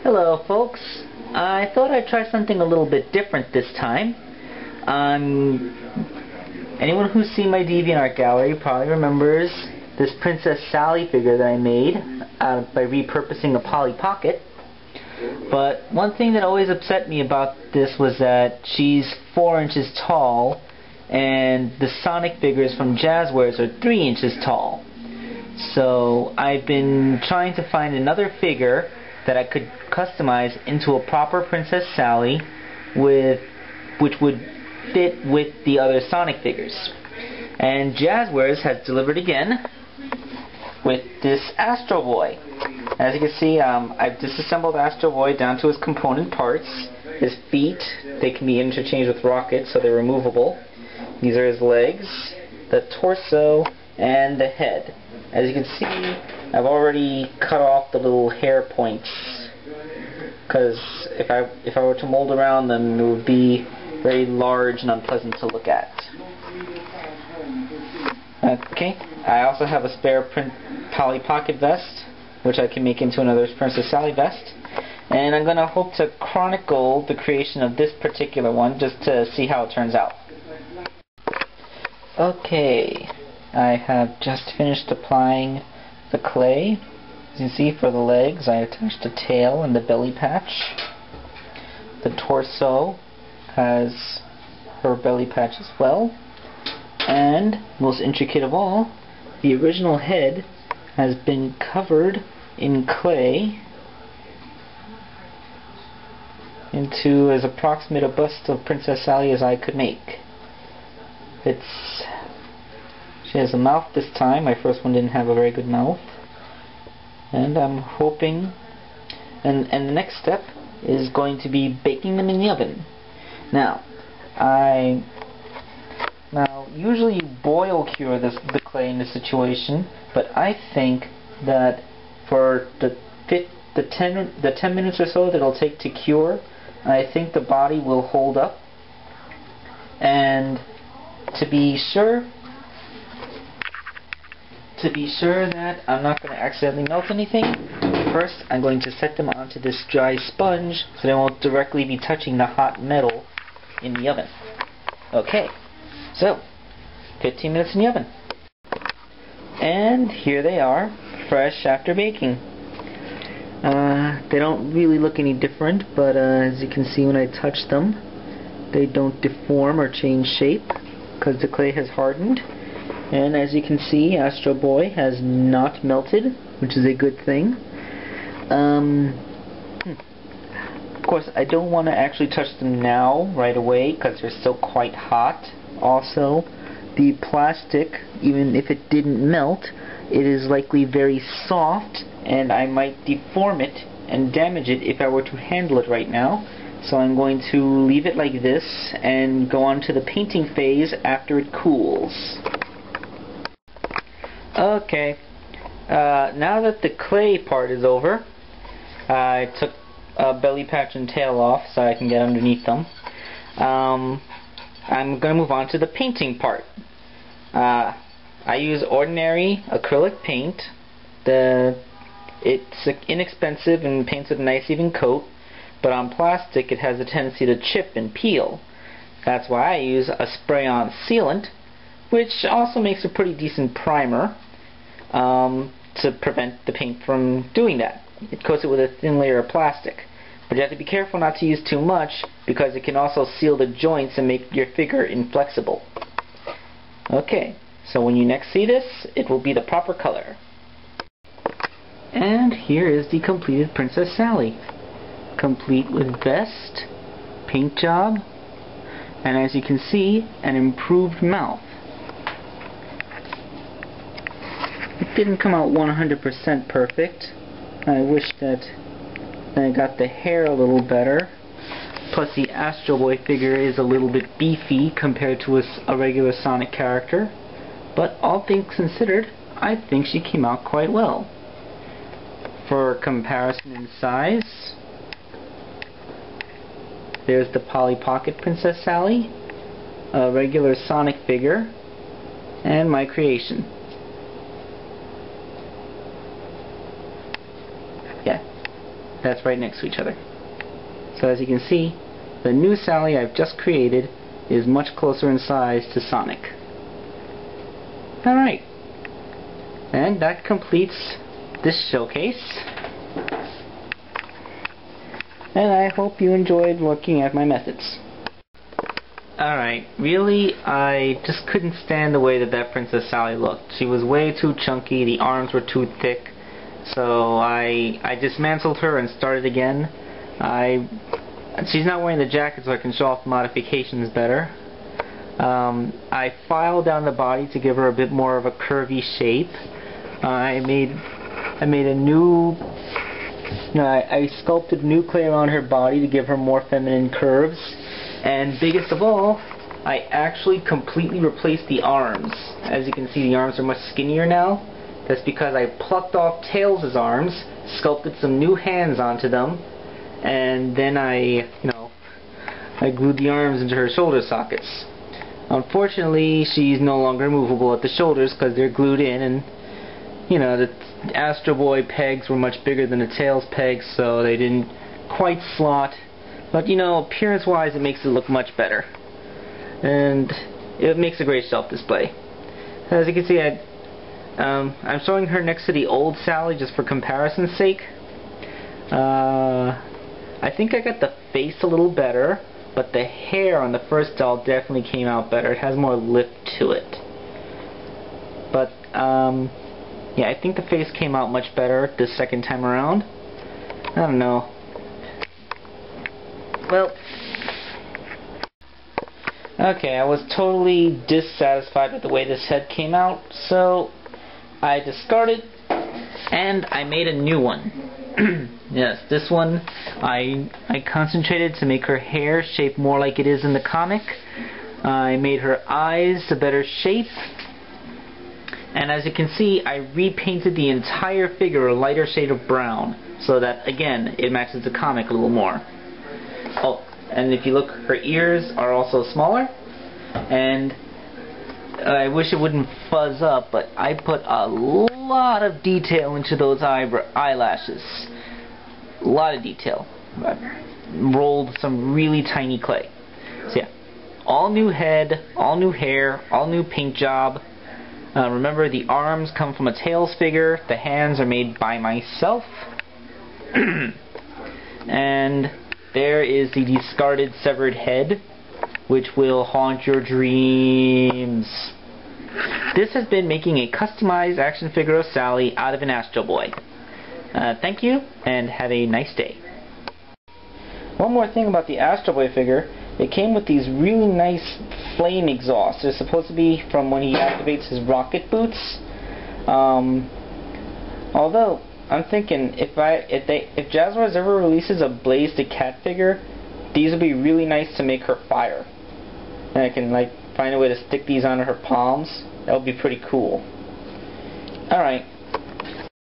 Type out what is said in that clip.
Hello folks, I thought I'd try something a little bit different this time. Anyone who's seen my DeviantArt gallery probably remembers this Princess Sally figure that I made by repurposing a Polly Pocket. But one thing that always upset me about this was that she's 4 inches tall and the Sonic figures from Jazzwares are 3 inches tall. So I've been trying to find another figure that I could customize into a proper Princess Sally which would fit with the other Sonic figures. And Jazzwares has delivered again with this Astro Boy. As you can see, I've disassembled Astro Boy down to his component parts. His feet, they can be interchanged with rockets, so they're removable. These are his legs, the torso, and the head. As you can see, I've already cut off the little hair points, because if I were to mold around them, it would be very large and unpleasant to look at. Okay, I also have a spare Polly Pocket vest, which I can make into another Princess Sally vest. And I'm going to hope to chronicle the creation of this particular one just to see how it turns out. Okay, I have just finished applying the clay. As you can see, for the legs I attached the tail and the belly patch. The torso has her belly patch as well. And, most intricate of all, the original head has been covered in clay into as approximate a bust of Princess Sally as I could make. She has a mouth this time. My first one didn't have a very good mouth. And I'm hoping, and the next step is going to be baking them in the oven. Now, usually you boil cure the clay in this situation, but I think that for the 10 minutes or so that it'll take to cure, I think the body will hold up. And to be sure that I'm not going to accidentally melt anything, first I'm going to set them onto this dry sponge so they won't directly be touching the hot metal in the oven. Okay, so 15 minutes in the oven. And here they are, fresh after baking. They don't really look any different, but as you can see when I touch them, they don't deform or change shape because the clay has hardened. And as you can see, Astro Boy has not melted, which is a good thing. Of course, I don't want to actually touch them now, right away, because they're still quite hot. Also, the plastic, even if it didn't melt, it is likely very soft, and I might deform it and damage it if I were to handle it right now. So I'm going to leave it like this and go on to the painting phase after it cools. Okay, now that the clay part is over, I took belly patch and tail off so I can get underneath them. I'm going to move on to the painting part. I use ordinary acrylic paint. It's inexpensive and paints with a nice even coat, but on plastic it has a tendency to chip and peel. That's why I use a spray-on sealant, which also makes a pretty decent primer to prevent the paint from doing that. It coats it with a thin layer of plastic. But you have to be careful not to use too much because it can also seal the joints and make your figure inflexible. Okay, so when you next see this, it will be the proper color. And here is the completed Princess Sally. Complete with vest, paint job, and as you can see, an improved mouth. It didn't come out 100% perfect. I wish that I got the hair a little better. Plus the Astro Boy figure is a little bit beefy compared to a regular Sonic character. But all things considered, I think she came out quite well. For comparison in size, there's the Polly Pocket Princess Sally, a regular Sonic figure, and my creation. Yeah. that's right next to each other. So as you can see, the new Sally I've just created is much closer in size to Sonic. Alright, and that completes this showcase. And I hope you enjoyed looking at my methods. Alright, really, I just couldn't stand the way that Princess Sally looked. She was way too chunky, the arms were too thick, so I dismantled her and started again. She's not wearing the jacket, so I can show off the modifications better. I filed down the body to give her a bit more of a curvy shape. I sculpted new clay around her body to give her more feminine curves. And biggest of all, I actually completely replaced the arms. As you can see, the arms are much skinnier now. That's because I plucked off Tails' arms, sculpted some new hands onto them, and then I glued the arms into her shoulder sockets. Unfortunately, she's no longer movable at the shoulders because they're glued in, and the Astro Boy pegs were much bigger than the Tails pegs, so they didn't quite slot. But appearance-wise, it makes it look much better, and it makes a great shelf display. As you can see, I'm showing her next to the old Sally just for comparison's sake. I think I got the face a little better, but the hair on the first doll definitely came out better. It has more lift to it. But yeah, I think the face came out much better this second time around. I don't know. Well, okay, I was totally dissatisfied with the way this head came out, so I discarded and I made a new one. Yes, this one I concentrated to make her hair shape more like it is in the comic. I made her eyes a better shape. And as you can see, I repainted the entire figure a lighter shade of brown, so that, again, it matches the comic a little more. Oh, and if you look, her ears are also smaller, and I wish it wouldn't fuzz up, but I put a lot of detail into those eyelashes. A lot of detail. I rolled some really tiny clay. So yeah, all new head, all new hair, all new paint job. Remember, the arms come from a Tails figure, the hands are made by myself. And there is the discarded severed head, which will haunt your dreams. This has been making a customized action figure of Sally out of an Astro Boy. Thank you, and have a nice day. One more thing about the Astro Boy figure, it came with these really nice flame exhausts. They're supposed to be from when he activates his rocket boots. Although, I'm thinking, if Jazzwares ever releases a Blaze the Cat figure, these would be really nice to make her fire. And I can find a way to stick these onto her palms. That would be pretty cool. Alright,